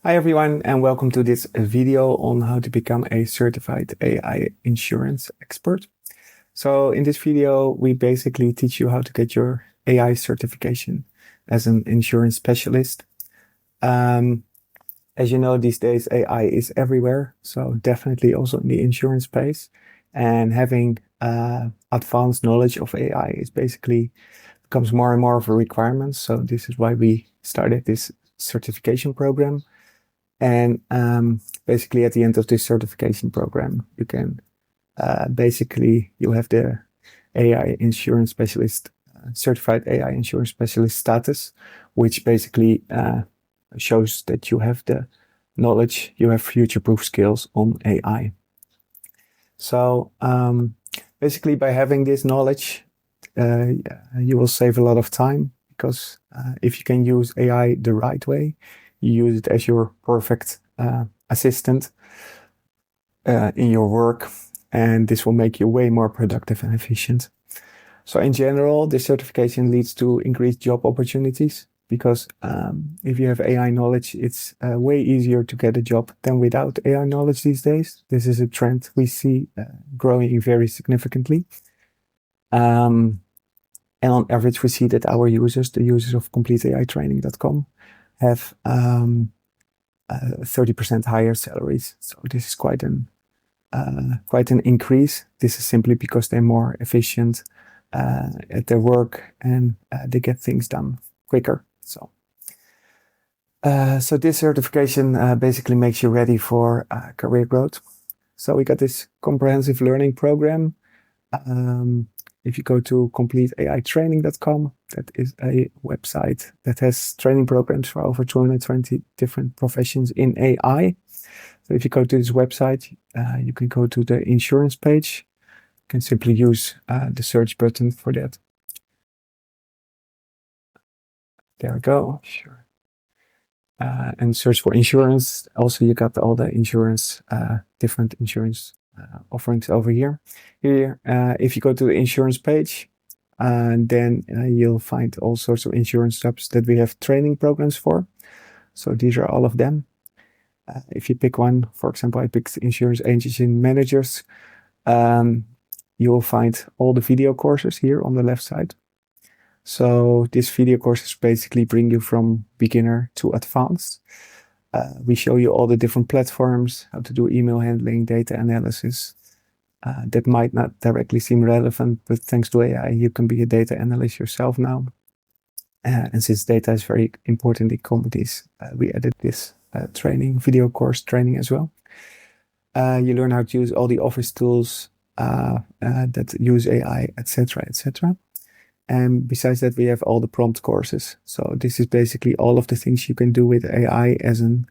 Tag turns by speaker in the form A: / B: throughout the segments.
A: Hi everyone, and welcome to this video on how to become a certified AI insurance expert. So in this video, we basically teach you how to get your AI certification as an insurance specialist. As you know, these days AI is everywhere, so definitely also in the insurance space. And having advanced knowledge of AI is basically becomes more and more of a requirement. So this is why we started this certification program. And basically, at the end of this certification program, you can you have the AI insurance specialist, certified AI insurance specialist status, which basically shows that you have the knowledge, you have future-proof skills on AI. So basically, by having this knowledge, you will save a lot of time because if you can use AI the right way, you use it as your perfect assistant in your work, and this will make you way more productive and efficient. So in general, this certification leads to increased job opportunities because if you have AI knowledge, it's way easier to get a job than without AI knowledge these days. This is a trend we see growing very significantly. And on average, we see that our users, the users of CompleteAItraining.com, have 30% higher salaries. So this is quite an increase. This is simply because they're more efficient at their work and they get things done quicker. So this certification basically makes you ready for career growth. So we got this comprehensive learning program. If you go to CompleteAItraining.com, that is a website that has training programs for over 220 different professions in AI. So if you go to this website, you can go to the insurance page. You can simply use the search button for that. There we go. Sure. And search for insurance. Also, you got all the insurance, different insurance offerings over here. If you go to the insurance page, then you'll find all sorts of insurance subs that we have training programs for. So these are all of them. If you pick one, for example, I picked insurance agency managers. You will find all the video courses here on the left side. So these video courses basically bring you from beginner to advanced. We show you all the different platforms, how to do email handling, data analysis. That might not directly seem relevant, but thanks to AI, you can be a data analyst yourself now. And since data is very important in companies, we added this video course training as well. You learn how to use all the office tools that use AI, etc., etc. And besides that, we have all the prompt courses. So this is basically all of the things you can do with AI as an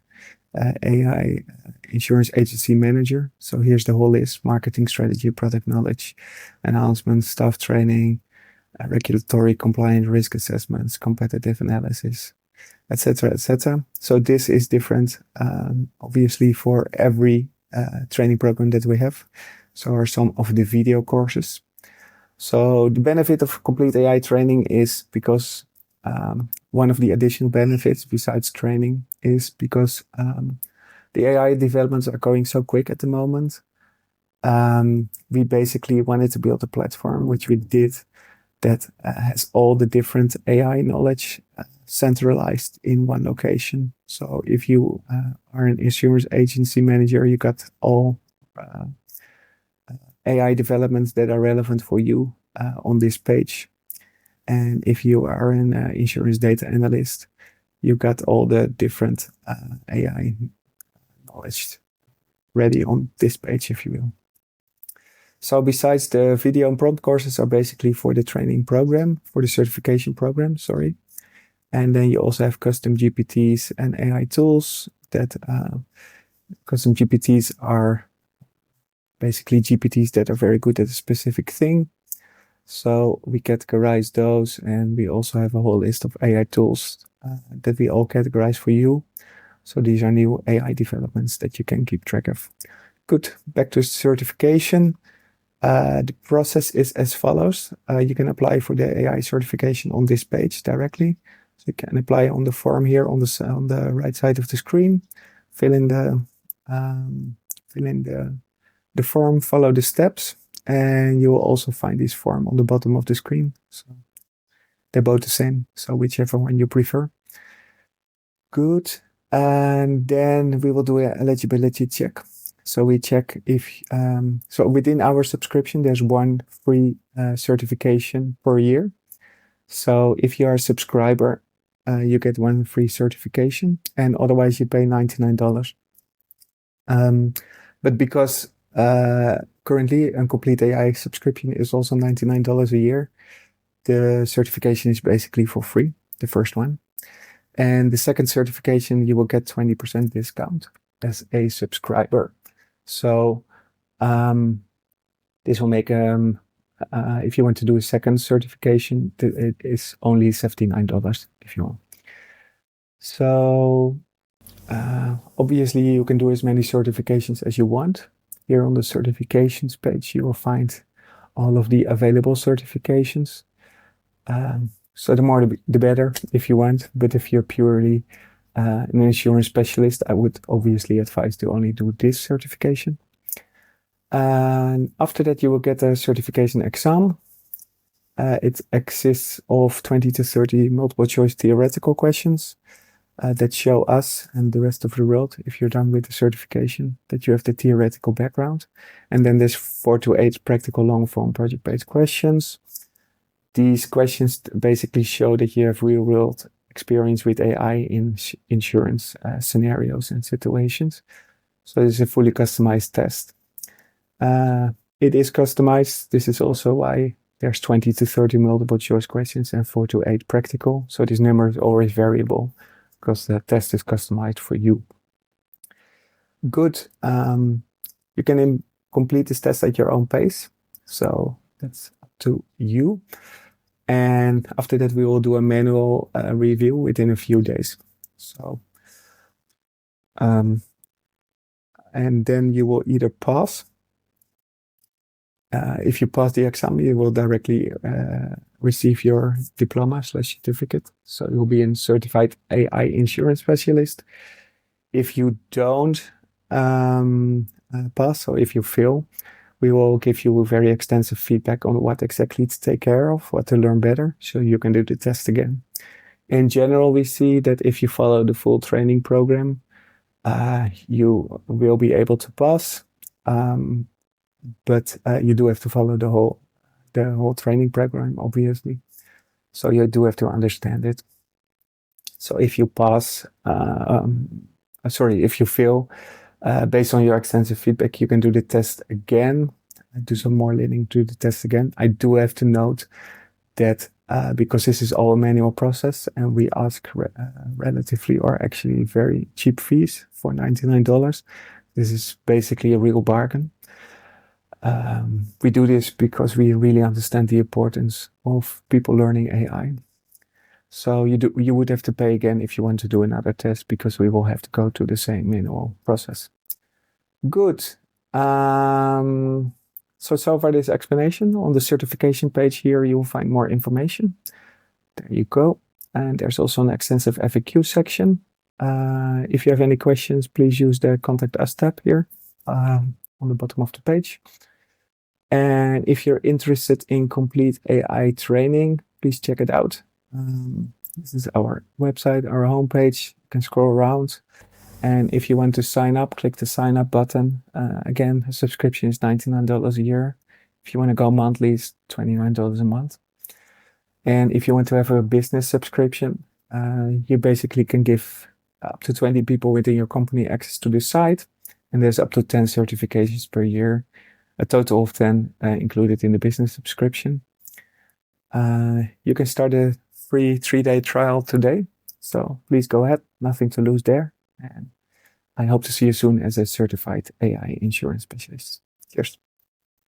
A: AI insurance agency manager. So here's the whole list: marketing strategy, product knowledge, enhancement, staff training, regulatory compliance, risk assessments, competitive analysis, etc., etc. So this is different, obviously, for every training program that we have. So are some of the video courses. So the benefit of Complete AI training is because one of the additional benefits besides training is because the AI developments are going so quick at the moment. We basically wanted to build a platform, which we did, that has all the different AI knowledge centralized in one location. So if you are an insurance agency manager, you got all AI developments that are relevant for you on this page. And if you are an insurance data analyst, you got all the different AI knowledge ready on this page, if you will. So besides the video and prompt courses are basically for the training program, for the certification program, sorry. And then you also have custom GPTs and AI tools that custom GPTs are basically GPTs that are very good at a specific thing. So we categorize those, and we also have a whole list of AI tools that we all categorize for you. So these are new AI developments that you can keep track of. Good, back to certification. The process is as follows. You can apply for the AI certification on this page directly. So you can apply on the form here on the right side of the screen. Fill in the form, follow the steps, and you will also find this form on the bottom of the screen. So they're both the same, so whichever one you prefer. Good. And then we will do an eligibility check. So we check if, so within our subscription, there's one free certification per year. So if you are a subscriber, you get one free certification, and otherwise you pay $99. But because currently a complete AI subscription is also $99 a year, the certification is basically for free, the first one. And the second certification, you will get 20% discount as a subscriber. So this will make, if you want to do a second certification, it is only $79 if you want. So obviously you can do as many certifications as you want. Here on the certifications page, you will find all of the available certifications. So the more the better if you want, but if you're purely an insurance specialist, I would obviously advise to only do this certification. And after that, you will get a certification exam. It consists of 20 to 30 multiple choice theoretical questions that show us and the rest of the world, if you're done with the certification, that you have the theoretical background. And then there's 4 to 8 practical long form project-based questions. These questions basically show that you have real world experience with AI in insurance scenarios and situations. So this is a fully customized test. It is customized. This is also why there's 20 to 30 multiple choice questions and 4 to 8 practical. So this number is always variable because the test is customized for you. Good. You can complete this test at your own pace. So that's up to you. And after that, we will do a manual review within a few days. So, and then you will either pass. If you pass the exam, you will directly receive your diploma/certificate. So you'll be a certified AI insurance specialist. If you don't pass, or if you fail, we will give you very extensive feedback on what exactly to take care of, what to learn better, so you can do the test again. In general, we see that if you follow the full training program, you will be able to pass, but you do have to follow the whole training program, obviously. So you do have to understand it. So if you pass, if you fail, based on your extensive feedback, you can do the test again, do some more learning, do the test again. I do have to note that because this is all a manual process and we ask relatively or actually very cheap fees for $99, this is basically a real bargain. We do this because we really understand the importance of people learning AI. So you would have to pay again if you want to do another test, because we will have to go to the same manual process. Good. So far this explanation. On the certification page here, you will find more information. There you go. And there's also an extensive FAQ section. If you have any questions, please use the Contact Us tab here on the bottom of the page. And if you're interested in complete AI training, please check it out. This is our website, our homepage. You can scroll around. And if you want to sign up, click the sign up button. Again, a subscription is $99 a year. If you want to go monthly, it's $29 a month. And if you want to have a business subscription, you basically can give up to 20 people within your company access to the site. And there's up to 10 certifications per year, a total of 10 included in the business subscription. You can start a free 3-day trial today. So please go ahead, nothing to lose there. And I hope to see you soon as a certified AI insurance specialist. Cheers.